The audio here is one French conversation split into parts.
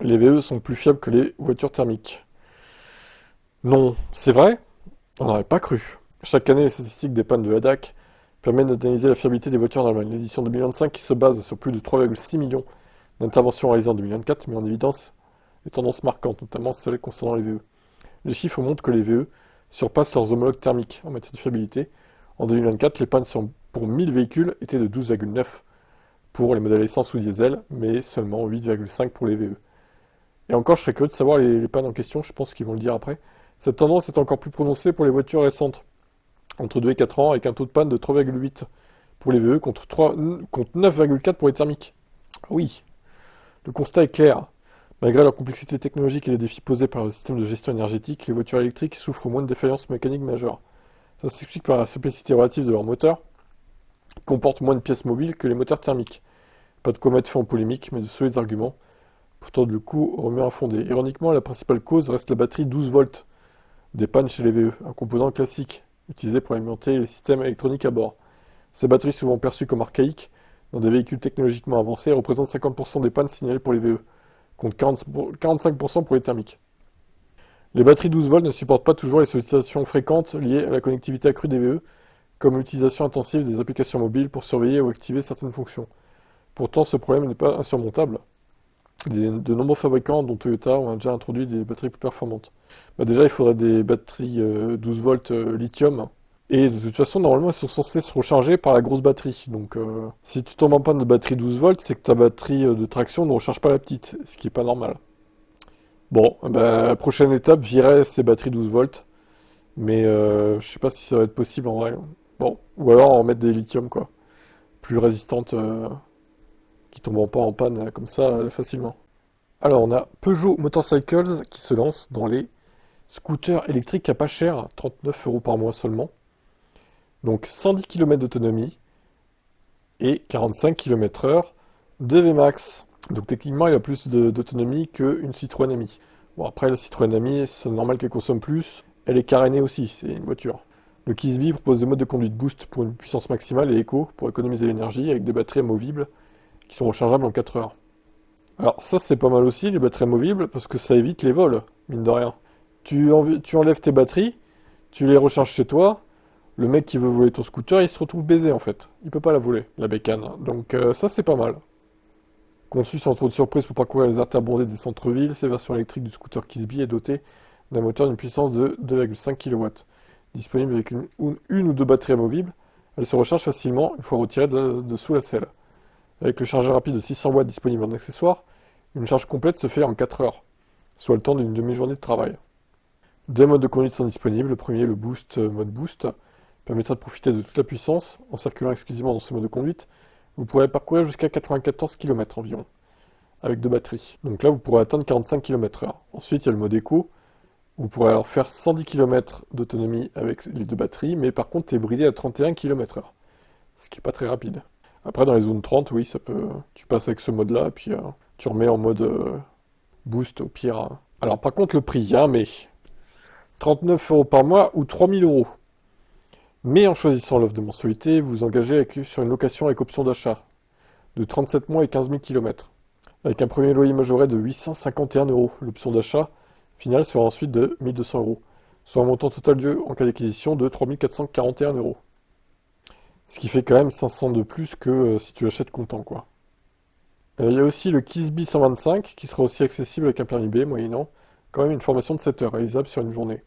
Les VE sont plus fiables que les voitures thermiques. Non, c'est vrai? On n'aurait pas cru. Chaque année, les statistiques des pannes de HADAC permettent d'analyser la fiabilité des voitures en Allemagne. L'édition 2025, qui se base sur plus de 3,6 millions d'interventions réalisées en 2024, met en évidence des tendances marquantes, notamment celles concernant les VE. Les chiffres montrent que les VE surpassent leurs homologues thermiques en matière de fiabilité. En 2024, les pannes pour 1000 véhicules étaient de 12,9 pour les modèles essence ou diesel, mais seulement 8,5 pour les VE. Et encore, je serais curieux de savoir les pannes en question, je pense qu'ils vont le dire après. Cette tendance est encore plus prononcée pour les voitures récentes, entre 2 et 4 ans, avec un taux de panne de 3,8 pour les VE contre 9,4 pour les thermiques. Oui, le constat est clair. Malgré leur complexité technologique et les défis posés par le système de gestion énergétique, les voitures électriques souffrent moins de défaillances mécaniques majeures. Ça s'explique par la simplicité relative de leur moteur, qui comporte moins de pièces mobiles que les moteurs thermiques. Pas de quoi mettre fin aux polémiques, mais de solides arguments pour tordre le cou aux rumeurs infondées. Ironiquement, la principale cause reste la batterie 12 volts des pannes chez les VE, un composant classique, utilisé pour alimenter les systèmes électroniques à bord. Ces batteries, souvent perçues comme archaïques, dans des véhicules technologiquement avancés, représentent 50% des pannes signalées pour les VE, contre 45% pour les thermiques. Les batteries 12 volts ne supportent pas toujours les sollicitations fréquentes liées à la connectivité accrue des VE, comme l'utilisation intensive des applications mobiles pour surveiller ou activer certaines fonctions. Pourtant, ce problème n'est pas insurmontable. De nombreux fabricants, dont Toyota, ont déjà introduit des batteries plus performantes. Déjà, il faudrait des batteries 12 volts lithium. Et de toute façon, normalement, elles sont censées se recharger par la grosse batterie. Donc, si tu tombes en panne de batterie 12 volts, c'est que ta batterie de traction ne recharge pas la petite, ce qui est pas normal. Bon, la prochaine étape virait ces batteries 12 volts. Mais je sais pas si ça va être possible en vrai. Bon, ou alors en mettre des lithium, quoi. Plus résistantes, qui tomberont pas en panne comme ça facilement. Alors, on a Peugeot Motorcycles qui se lance dans les scooters électriques à pas cher, 39 € par mois seulement. Donc 110 km d'autonomie et 45 km/h de VMAX. Donc techniquement, il a plus d'autonomie qu'une Citroën Ami. Bon, après, la Citroën Ami, c'est normal qu'elle consomme plus. Elle est carénée aussi, c'est une voiture. Le Kisby propose des modes de conduite boost pour une puissance maximale et éco pour économiser l'énergie avec des batteries amovibles qui sont rechargeables en 4 heures. Alors ça, c'est pas mal aussi, les batteries amovibles, parce que ça évite les vols, mine de rien. Tu enlèves tes batteries, tu les recharges chez toi, le mec qui veut voler ton scooter, il se retrouve baisé en fait. Il peut pas la voler, la bécane. Donc ça, c'est pas mal. Conçu sans trop de surprise pour parcourir les artères bondées des centres-villes, cette version électrique du scooter Kisby est dotée d'un moteur d'une puissance de 2,5 kW. Disponible avec une ou deux batteries amovibles, elle se recharge facilement une fois retirée de sous la selle. Avec le chargeur rapide de 600 watts disponible en accessoire, une charge complète se fait en 4 heures, soit le temps d'une demi-journée de travail. Deux modes de conduite sont disponibles. Le premier, le Boost, mode Boost, permettra de profiter de toute la puissance en circulant exclusivement dans ce mode de conduite. Vous pourrez parcourir jusqu'à 94 km environ, avec deux batteries. Donc là, vous pourrez atteindre 45 km/h. Ensuite, il y a le mode Eco. Vous pourrez alors faire 110 km d'autonomie avec les deux batteries, mais par contre, tu es bridé à 31 km/h, ce qui n'est pas très rapide. Après, dans les zones 30, oui, ça peut. Tu passes avec ce mode-là, et puis tu remets en mode Boost au pire. Alors, par contre, le prix, il y a un mais. 39 € par mois ou 3000 €. Mais en choisissant l'offre de mensualité, vous vous engagez sur une location avec option d'achat de 37 mois et 15 000 km, avec un premier loyer majoré de 851 €. L'option d'achat finale sera ensuite de 1200 €, soit un montant total dû en cas d'acquisition de 3441 €. Ce qui fait quand même 500 de plus que si tu l'achètes comptant, quoi. Il y a aussi le Kisby 125 qui sera aussi accessible avec un permis B, moyennant quand même une formation de 7 heures réalisable sur une journée.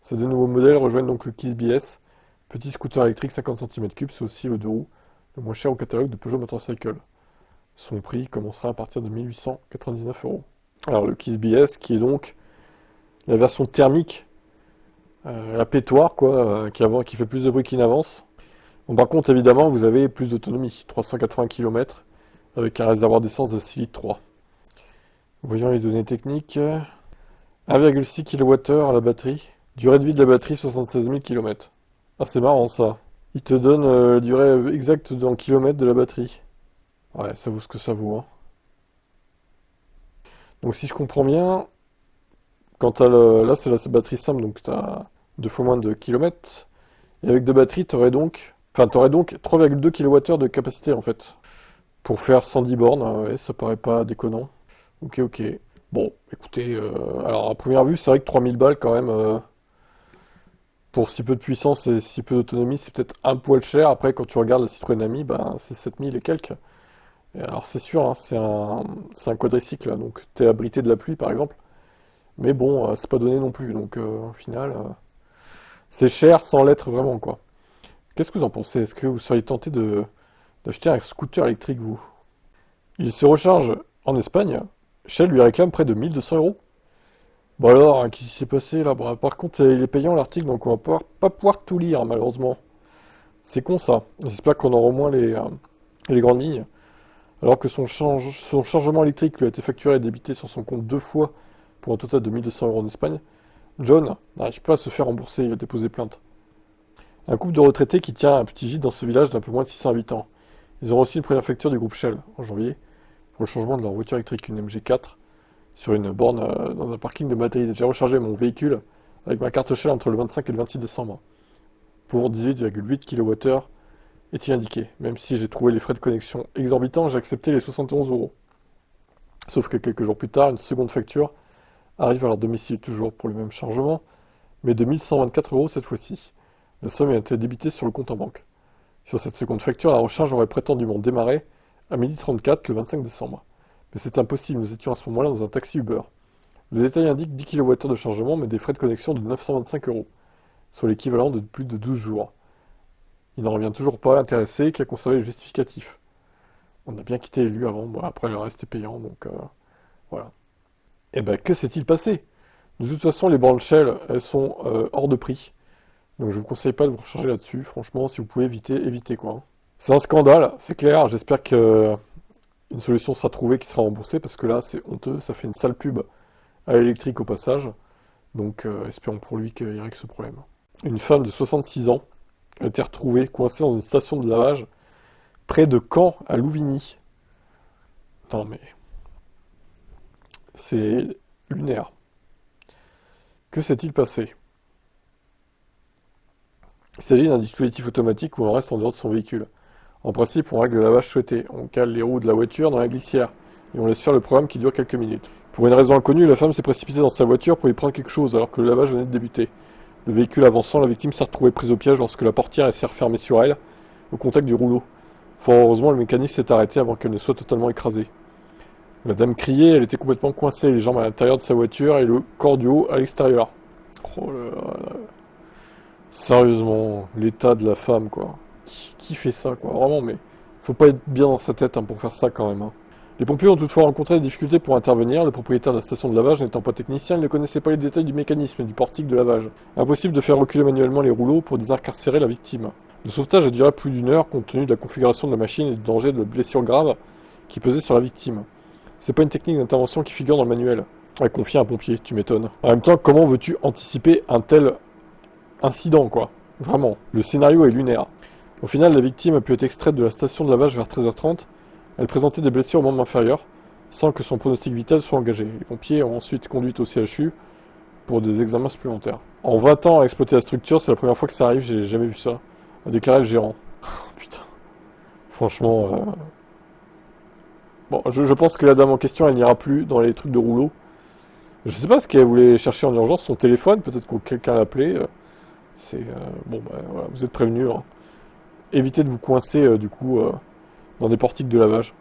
Ces deux nouveaux modèles rejoignent donc le Kisby S, petit scooter électrique 50 cm3, c'est aussi le deux roues le moins cher au catalogue de Peugeot Motorcycle. Son prix commencera à partir de 1899 €. Alors le Kisby S qui est donc la version thermique, la pétoire quoi, qui fait plus de bruit qu'il n'avance. Bon, par contre évidemment vous avez plus d'autonomie, 380 km avec un réservoir d'essence de 6 litres 3. Voyons les données techniques. 1,6 kWh à la batterie. Durée de vie de la batterie 76 000 km. Ah c'est marrant ça. Il te donne la durée exacte en kilomètres de la batterie. Ouais, ça vaut ce que ça vaut. Hein. Donc si je comprends bien, quand t'as là c'est la batterie simple, donc t'as deux fois moins de kilomètres. Et avec deux batteries, t'aurais donc 3,2 kWh de capacité en fait. Pour faire 110 bornes, ouais, ça paraît pas déconnant. Ok. Bon, écoutez, alors à première vue, c'est vrai que 3000 balles quand même, pour si peu de puissance et si peu d'autonomie, c'est peut-être un poil cher. Après, quand tu regardes la Citroën Ami, bah, c'est 7000 et quelques. Et alors c'est sûr, hein, c'est un quadricycle, là, donc t'es abrité de la pluie par exemple. Mais bon, c'est pas donné non plus, donc au final, c'est cher sans l'être vraiment, quoi. Qu'est-ce que vous en pensez? Est-ce que vous seriez tenté d'acheter un scooter électrique, vous? Il se recharge en Espagne. Shell lui réclame près de 1200 euros. Bon alors, qu'est-ce qui s'est passé là? Bah, par contre, il est payant l'article, donc on va pas pouvoir tout lire, malheureusement. C'est con ça. J'espère qu'on aura au moins les grandes lignes. Alors que son chargement électrique lui a été facturé et débité sur son compte 2 fois pour un total de 1200 € en Espagne, John n'arrive pas à se faire rembourser, il a déposé plainte. Un couple de retraités qui tient un petit gîte dans ce village d'un peu moins de 600 habitants. Ils ont reçu une première facture du groupe Shell en janvier pour le changement de leur voiture électrique, une MG4, sur une borne dans un parking de Madrid. J'ai rechargé mon véhicule avec ma carte Shell entre le 25 et le 26 décembre pour 18,8 kWh est-il indiqué. Même si j'ai trouvé les frais de connexion exorbitants, j'ai accepté les 71 euros. Sauf que quelques jours plus tard, une seconde facture arrive à leur domicile, toujours pour le même chargement, mais de 1124 euros cette fois-ci. La somme a été débitée sur le compte en banque. Sur cette seconde facture, la recharge aurait prétendument démarré à 12h34 le 25 décembre. Mais c'est impossible, nous étions à ce moment-là dans un taxi Uber. Le détail indique 10 kWh de chargement, mais des frais de connexion de 925 euros, soit l'équivalent de plus de 12 jours. Il n'en revient toujours pas à l'intéressé qui a conservé le justificatif. On a bien quitté les lieux avant, bon, après le reste est payant, donc voilà. Et ben que s'est-il passé? De toute façon, les bornes Shell, elles sont hors de prix. Donc je vous conseille pas de vous recharger là-dessus. Franchement, si vous pouvez éviter, évitez quoi. C'est un scandale, c'est clair. J'espère que une solution sera trouvée qui sera remboursée parce que là, c'est honteux. Ça fait une sale pub à l'électrique au passage. Donc espérons pour lui qu'il règle ce problème. Une femme de 66 ans a été retrouvée coincée dans une station de lavage près de Caen, à Louvigny. Non mais, c'est lunaire. Que s'est-il passé? Il s'agit d'un dispositif automatique où on reste en dehors de son véhicule. En principe, on règle le lavage souhaité. On cale les roues de la voiture dans la glissière et on laisse faire le programme qui dure quelques minutes. Pour une raison inconnue, la femme s'est précipitée dans sa voiture pour y prendre quelque chose alors que le lavage venait de débuter. Le véhicule avançant, la victime s'est retrouvée prise au piège lorsque la portière s'est refermée sur elle, au contact du rouleau. Fort heureusement, le mécanisme s'est arrêté avant qu'elle ne soit totalement écrasée. La dame criait, elle était complètement coincée, les jambes à l'intérieur de sa voiture et le corps du haut à l'extérieur. Oh là là. Sérieusement, l'état de la femme, quoi. Qui fait ça, quoi? Vraiment, mais faut pas être bien dans sa tête pour faire ça quand même. Les pompiers ont toutefois rencontré des difficultés pour intervenir. Le propriétaire de la station de lavage n'étant pas technicien, il ne connaissait pas les détails du mécanisme et du portique de lavage. Impossible de faire reculer manuellement les rouleaux pour désincarcérer la victime. Le sauvetage a duré plus d'une heure compte tenu de la configuration de la machine et du danger de blessures graves qui pesaient sur la victime. C'est pas une technique d'intervention qui figure dans le manuel. Ouais, confier à un pompier, tu m'étonnes. En même temps, comment veux-tu anticiper un tel incident, quoi? Vraiment. Le scénario est lunaire. Au final, la victime a pu être extraite de la station de lavage vers 13h30. Elle présentait des blessures au membre inférieur, sans que son pronostic vital soit engagé. Les pompiers ont ensuite conduite au CHU pour des examens supplémentaires. En 20 ans à exploiter la structure, c'est la première fois que ça arrive, j'ai jamais vu ça. A déclaré le gérant. Putain. Franchement, bon, je pense que la dame en question, elle n'ira plus dans les trucs de rouleau. Je sais pas ce qu'elle voulait chercher en urgence, son téléphone, peut-être que quelqu'un l'a appelé. C'est bon, bah, voilà, vous êtes prévenus. Hein. Évitez de vous coincer du coup dans des portiques de lavage.